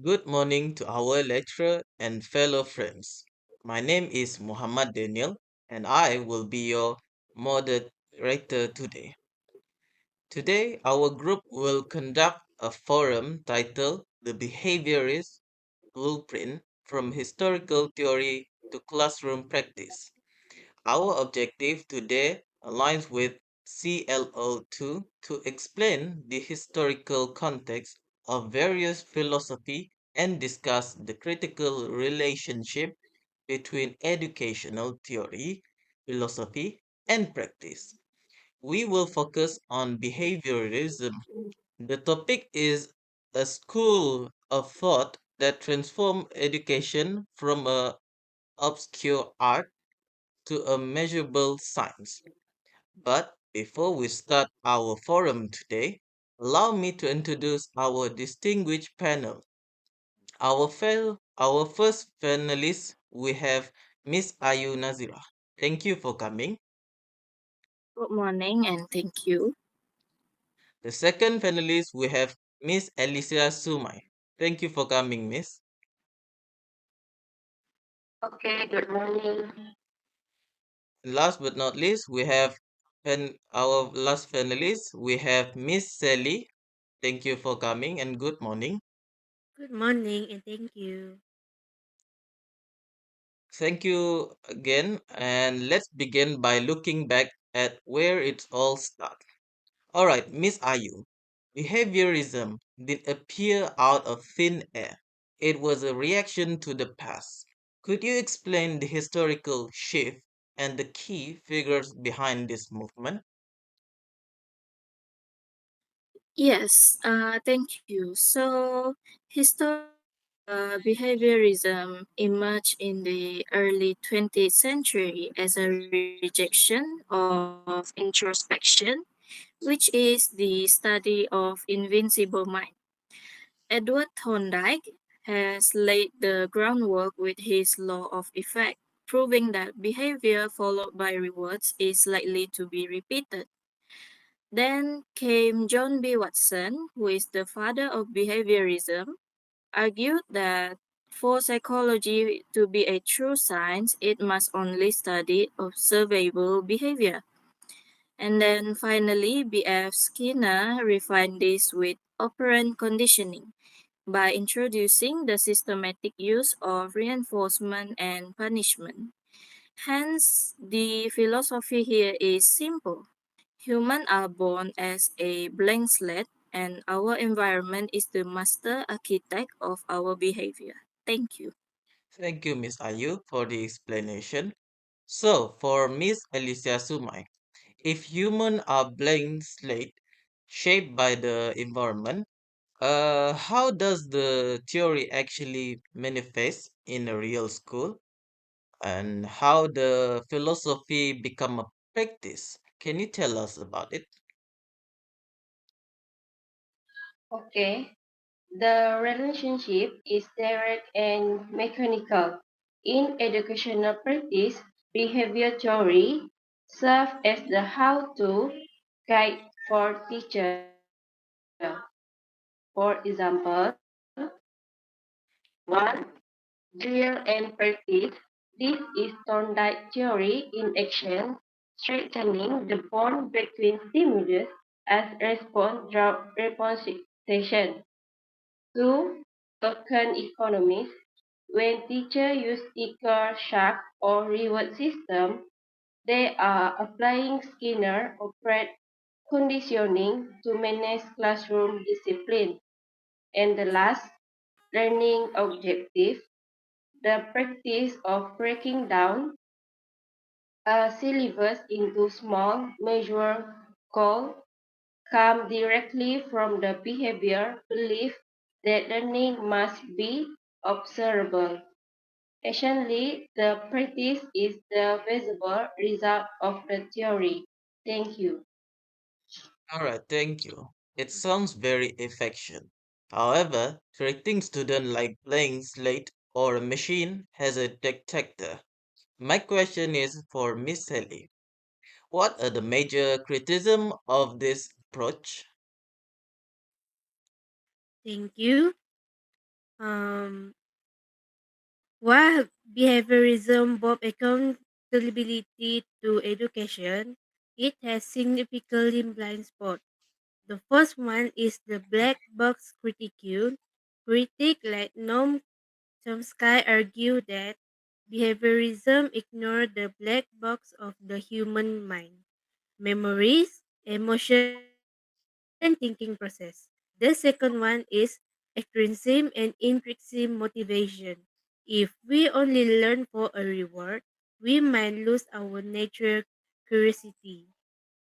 Good morning to our lecturer and fellow friends. My name is Muhammad Daniel and I will be your moderator today. Today, our group will conduct a forum titled The Behaviorist Blueprint from Historical Theory to Classroom Practice. Our objective today aligns with CLO2 to explain the historical context of various philosophy and discuss the critical relationship between educational theory, philosophy, and practice. We will focus on behaviorism. The topic is a school of thought that transformed education from a obscure art to a measurable science. But before we start our forum today, allow me to introduce our distinguished panel. Our first panelist, we have Miss Ayu Nazira. Thank you for coming. Good morning and thank you. The second panelist, we have Miss Alicia Sumai. Thank you for coming, Miss. Okay, good morning. Last but not least, we have our last panelist, we have Miss Sally. Thank you for coming and good morning. Good morning and thank you. Thank you again, and let's begin by looking back at where it all started. All right, Miss Ayu, behaviorism did appear out of thin air. It was a reaction to the past. Could you explain the historical shift and the key figures behind this movement? Yes, thank you. Historically, behaviorism emerged in the early 20th century as a rejection of introspection, which is the study of invincible mind. Edward Thorndike has laid the groundwork with his law of effect, proving that behavior followed by rewards is likely to be repeated. Then came John B. Watson, who is the father of behaviorism, argued that for psychology to be a true science, it must only study observable behavior. And then finally, B.F. Skinner refined this with operant conditioning by introducing the systematic use of reinforcement and punishment. Hence, the philosophy here is simple. Humans are born as a blank slate, and our environment is the master architect of our behavior. Thank you. Thank you, Miss Ayu, for the explanation. So, for Miss Alicia Sumai, if humans are blank slate shaped by the environment, how does the theory actually manifest in a real school? And how the philosophy become a practice? Can you tell us about it? Okay, the relationship is direct and mechanical. In educational practice, behavior theory serves as the how-to guide for teacher. For example, 1. Drill and practice. This is Thorndike theory in action, strengthening the bond between stimulus as repensation. 2. Token economics. When teachers use sticker, shark, or reward system, they are applying Skinner operate conditioning to manage classroom discipline. And the last, learning objective, the practice of breaking down a syllabus into small, measured goals come directly from the behavior belief that learning must be observable. Essentially, the practice is the visible result of the theory. Thank you. All right, thank you. It sounds very effective. However, treating student like playing slate or a machine has a detector. My question is for Miss Sally. What are the major criticism of this approach? Thank you. Um, while behaviorism both accountability to education, it has significantly blind spots. The first one is the black box critique. Critics like Noam Chomsky argue that behaviorism ignores the black box of the human mind, memories, emotion, and thinking process. The second one is extrinsic and intrinsic motivation. If we only learn for a reward, we might lose our natural curiosity.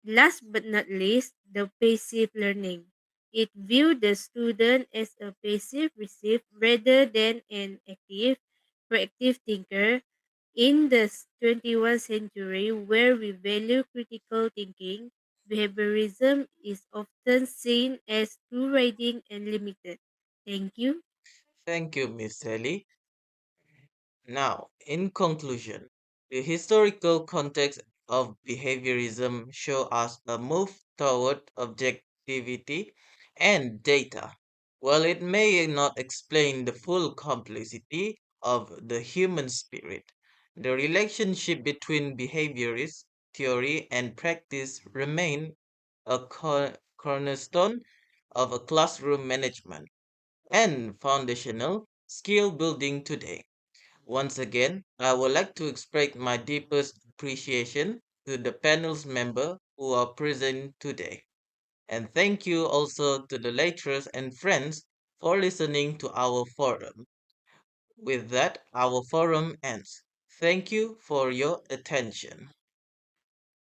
Last but not least, the passive learning. It viewed the student as a passive receiver rather than an active, proactive thinker. In the 21st century, where we value critical thinking, behaviorism is often seen as too reading and limited. Thank you. Thank you, Miss Sally. Now, in conclusion, the historical context of behaviorism show us a move toward objectivity and data. While it may not explain the full complexity of the human spirit, the relationship between behaviorist theory and practice remain a cornerstone of a classroom management and foundational skill building today. Once again, I would like to express my deepest appreciation to the panel's members who are present today. And thank you also to the lecturers and friends for listening to our forum. With that, our forum ends. Thank you for your attention.